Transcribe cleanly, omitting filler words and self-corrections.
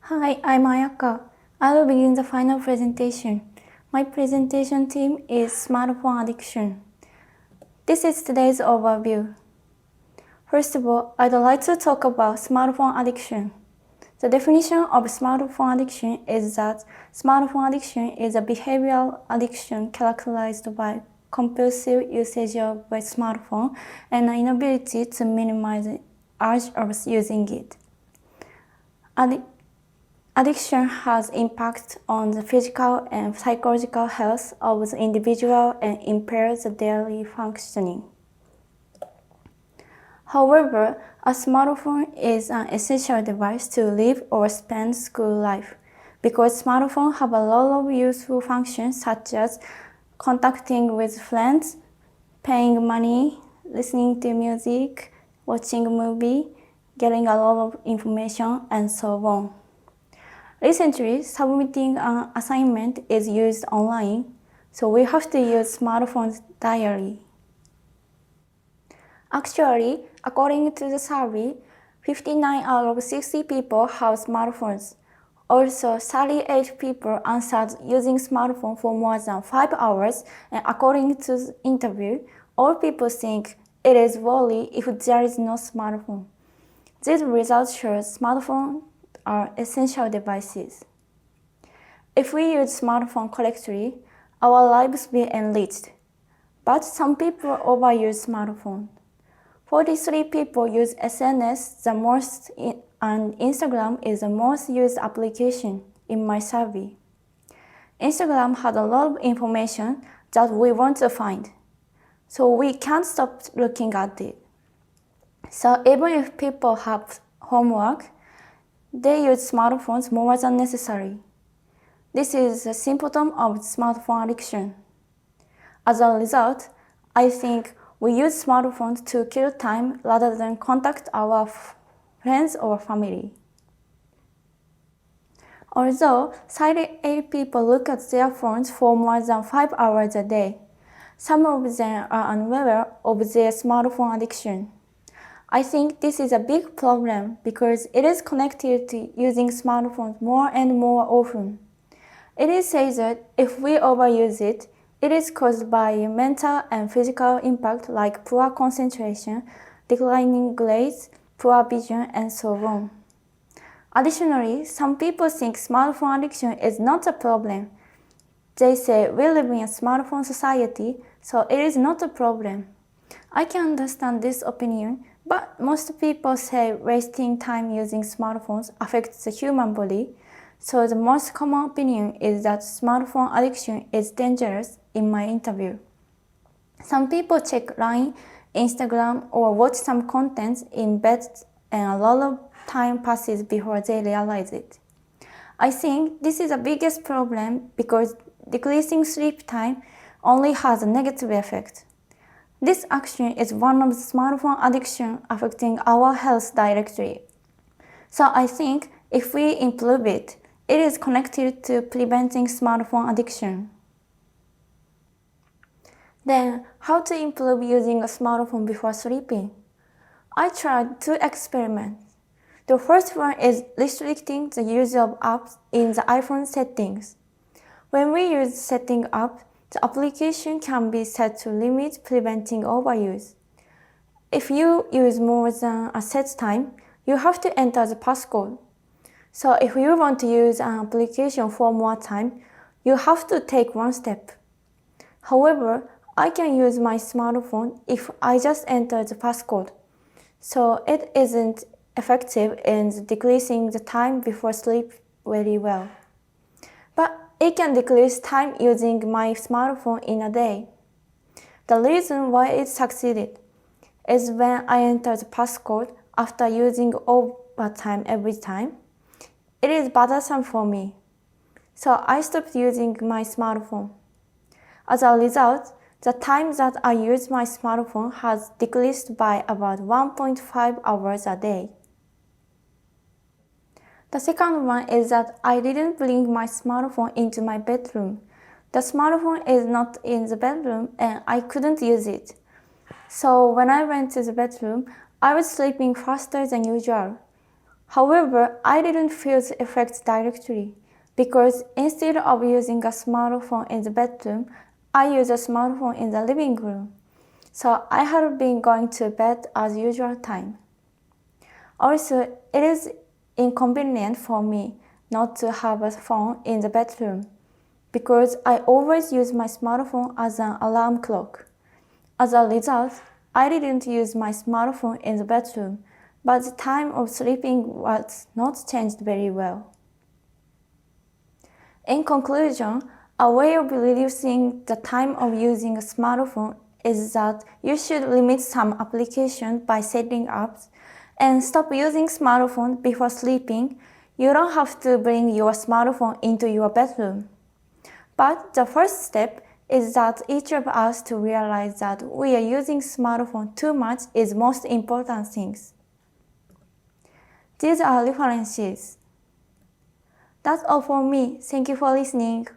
Hi, I'm Ayaka. I will begin the final presentation. My presentation theme is smartphone addiction. This is today's overview. First of all, I'd like to talk about smartphone addiction. The definition of smartphone addiction is that smartphone addiction is a behavioral addiction characterized by compulsive usage of a smartphone and an inability to minimize the urge of using it. Addiction has impact on the physical and psychological health of the individual and impairs the daily functioning. However, a smartphone is an essential device to live or spend school life because smartphones have a lot of useful functions such as contacting with friends, paying money, listening to music, watching a movie, getting a lot of information, and so on. Recently, submitting an assignment is used online, so we have to use smartphones daily. Actually, according to the survey, 59 out of 60 people have smartphones. Also, 38 people answered using smartphone for more than 5 hours, and according to the interview, all people think it is worthy if there is no smartphone. These results show smartphones are essential devices. If we use smartphone correctly, our lives will be enriched. But some people overuse smartphone. 43 people use SNS the most and Instagram is the most used application in my survey. Instagram has a lot of information that we want to find, so we can't stop looking at it. So even if people have homework, they use smartphones more than necessary. This is a symptom of smartphone addiction. As a result, I think we use smartphones to kill time rather than contact our friends or family. Although 38 people look at their phones for more than 5 hours a day, some of them are unaware of their smartphone addiction. I think this is a big problem because it is connected to using smartphones more and more often. It is said that if we overuse it, it is caused by mental and physical impact like poor concentration, declining grades, poor vision, and so on. Additionally, some people think smartphone addiction is not a problem. They say we live in a smartphone society, so it is not a problem. I can understand this opinion, but most people say wasting time using smartphones affects the human body, so the most common opinion is that smartphone addiction is dangerous in my interview. Some people check LINE, Instagram, or watch some content in bed and a lot of time passes before they realize it. I think this is the biggest problem because decreasing sleep time only has a negative effect. This action is one of the smartphone addiction affecting our health directly. So I think if we improve it, it is connected to preventing smartphone addiction. Then, how to improve using a smartphone before sleeping? I tried 2 experiments. The first one is restricting the use of apps in the iPhone settings. When we use setting app, the application can be set to limit preventing overuse. If you use more than a set time, you have to enter the passcode. So if you want to use an application for more time, you have to take one step. However, I can use my smartphone if I just enter the passcode. So it isn't effective in decreasing the time before sleep very well. But it can decrease time using my smartphone in a day. The reason why it succeeded is when I enter the passcode after using overtime every time, it is bothersome for me. So I stopped using my smartphone. As a result, the time that I use my smartphone has decreased by about 1.5 hours a day. The second one is that I didn't bring my smartphone into my bedroom. The smartphone is not in the bedroom and I couldn't use it. So when I went to the bedroom, I was sleeping faster than usual. However, I didn't feel the effects directly because instead of using a smartphone in the bedroom, I use a smartphone in the living room. So I had been going to bed as usual time. Also, it is inconvenient for me not to have a phone in the bedroom because I always use my smartphone as an alarm clock. As a result, I didn't use my smartphone in the bedroom, but the time of sleeping was not changed very well. In conclusion, a way of reducing the time of using a smartphone is that you should limit some applications by setting apps and stop using smartphone before sleeping. You don't have to bring your smartphone into your bedroom. But the first step is that each of us to realize that we are using smartphone too much is most important things. These are references. That's all for me. Thank you for listening.